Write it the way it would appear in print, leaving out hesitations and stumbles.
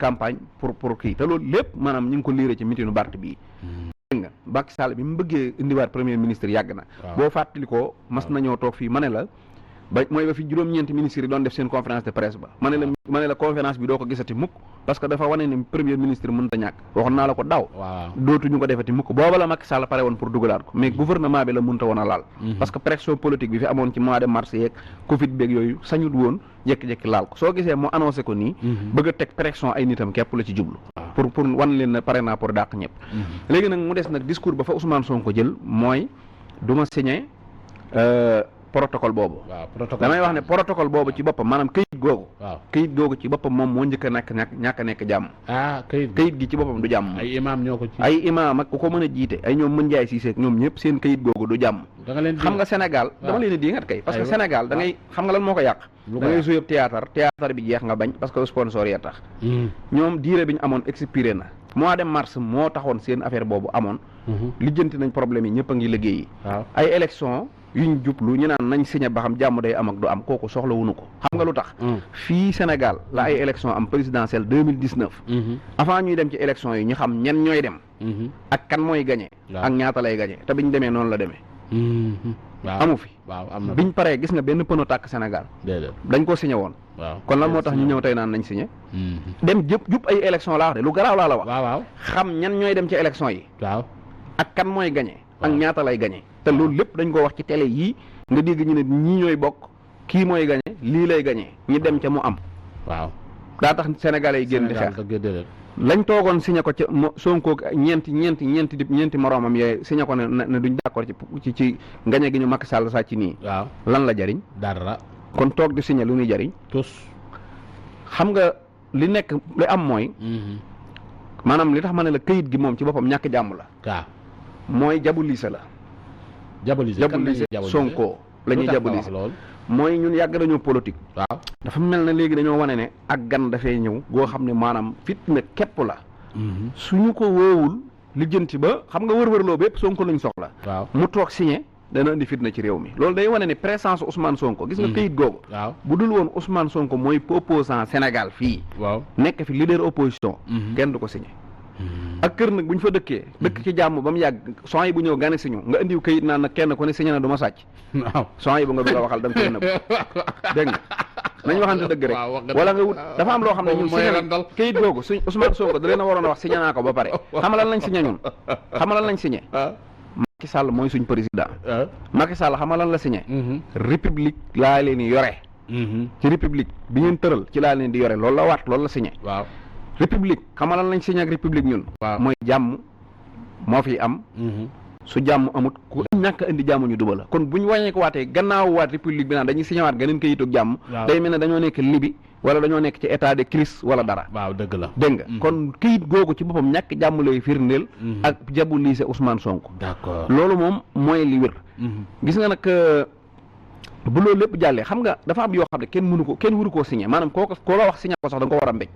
campagne pour kii te loolu lépp maanaam ñu ngi ko liire ci mitinu Barth bii dégg nga Macky Sall bi mu bëggee indiwaat premier ministre yàgg na boo fàttali ko mas nañoo toog fii ma ne la ba mooy ba fi juróom-ñeenti ministres yi doon def seen conférence de presse ba ma ne la conférence bi doo ko gisati mukk parce que dafa wane ne premier ministre mënut a ñàkk waxoon naa la ko daaw dootuñu ko defati mukk booba la Macky Sall pare woon pour dugalaat ko mais gouvernement bi la mënut a woon a laal parce que pression politique bi fi amoon ci mois de mars yeeg Covid beeg yooyu sañut woon jékki-jékki laal ko soo gisee mu annoncé ko nii bëgg a teg pression ay nitam képp la ci jublu pour wan leen ne pare naa pour dàq ñëpp léegi nag mu des nag discours ba fa Ousmane Sonko jël mooy du ma signé protocole boobu damay wax ne protocole boobu ci boppam maanaam këyit googu ci boppam moom moo njëkk a ñàkk a nekk jàmm këyit gi ci boppam du jàmm ay imaam ñoo ko ci ay imaam ak ku ko mën a jiite ay ñoom mën njaay Cissé ñoom ñëpp seen këyit googu du jàmm xam nga Sénégal dama leen di ngat kay parce que Sénégal da ngay xam nga lan moo ko yàq da ngay suyëb théâtre bi jeex nga bañ parce que sponsor ya tax ñoom diire bi ñu amoon expiré na mois de mars moo taxoon seen affaire boobu amoon lijjanti nañ problème yi ñëpp a ngi liggéey ay élection yuñ jublu ñu naan nañ signé ba xam jàmm day am ak du am kooku soxla wuñu ko xam nga lu tax fii Sénégal la ay élection am présidentielle 2019 avant ñuy dem ci élection yi ñu xam ñen ñooy dem ak kan mooy gagné ak ñaata lay gagné te biñ demee noonu la demee amu fi biñ paree gis nga benn pëno tàkk Sénégal dañ ko signé woon kon lan moo tax ñu ñëw tey naan nañ signé dem jub ay élection laa wax de lu garaaw laa la wax xam ñan ñooy dem ci élection yi ak kan mooy gagné ak ñaata lay gagné te loolu lépp dañ ko wax ci télé yii nga dégg ñu ne ñii ñooy bokk kii mooy gagné lii lay gagné ñi dem ca mu am daa tax sénégalais yi génn di xeex lañ toogoon signé ko ca Sonko ñeenti moroomam yooyu signé ko ne duñ d'accord ci gagné gi ñu Macky Sall sàcc nii lan la jariñ dara kon toog di signé lu ñuy jariñ xam nga li nekk li am mooy maanaam li tax ma ne la këyit gi moom ci boppam ñàkk jàmm la mooy jabulise la jabulise Sonko la ñuy jabulise mooy ñun yàgg dañoo politique dafa mel na léegi dañoo wane ne ak gan dafay ñëw goo xam ne maanaam fitna képp la suñu ko woowul lijjanti ba xam nga wër-wërloo bépp Sonko lañ soxla mu toog signé dana indi fitna ci réew mi loolu day wane ne présence Ousmane Sonko gis nga këyit googu bu dul woon Ousmane Sonko mooy opposant Sénégal fii nekk fi leader opposition kenn du ko signé ak kër nag bu ñu fa dëkkee dëkk ci jàmm ba mu yàgg son yi bu ñëw gane siñu nga indiw kayit naan nag kenn ku ne signé na du ma sàcc son yi bu nga bëgg a waxal da nga koy nëbb dégg nga nañ waxante dëgg rek wala nga wut dafa am loo xam ne ñun signé kayit googu suñ Ousmane Sonko da leen a waroon a wax signé naa ko ba pare xam lan lañ signé ñun xam lan lañ signé Macky Sall mooy suñ président Macky Sall xam lan la signé république laa leen di yore ci république bi ngeen tëral ci laa leen di yore loolu la waat loolu la signé république xam lan lañ signé ak république ñun mooy jàmm moo fi am su jàmm amut ku ñàkk indi jàmm ñu duba la kon buñ wàññee ko waatee gannaaw waat république bi naan dañuy signé waat geneen kayitug jàmm day mel ne dañoo nekk Libye wala dañoo nekk ci état de crise wala dara dëgg la dégg nga kon kayit googu ci boppam ñàkk jàmm lay firndeel ak jabulise Ousmane Sonko d'accord loolu moom mooy li wér gis nga nag bu loolu lépp jàllee xam nga dafa am yoo xam ne kenn waru koo signé maanaam koo la wax signé ko sax da nga ko war a mbéj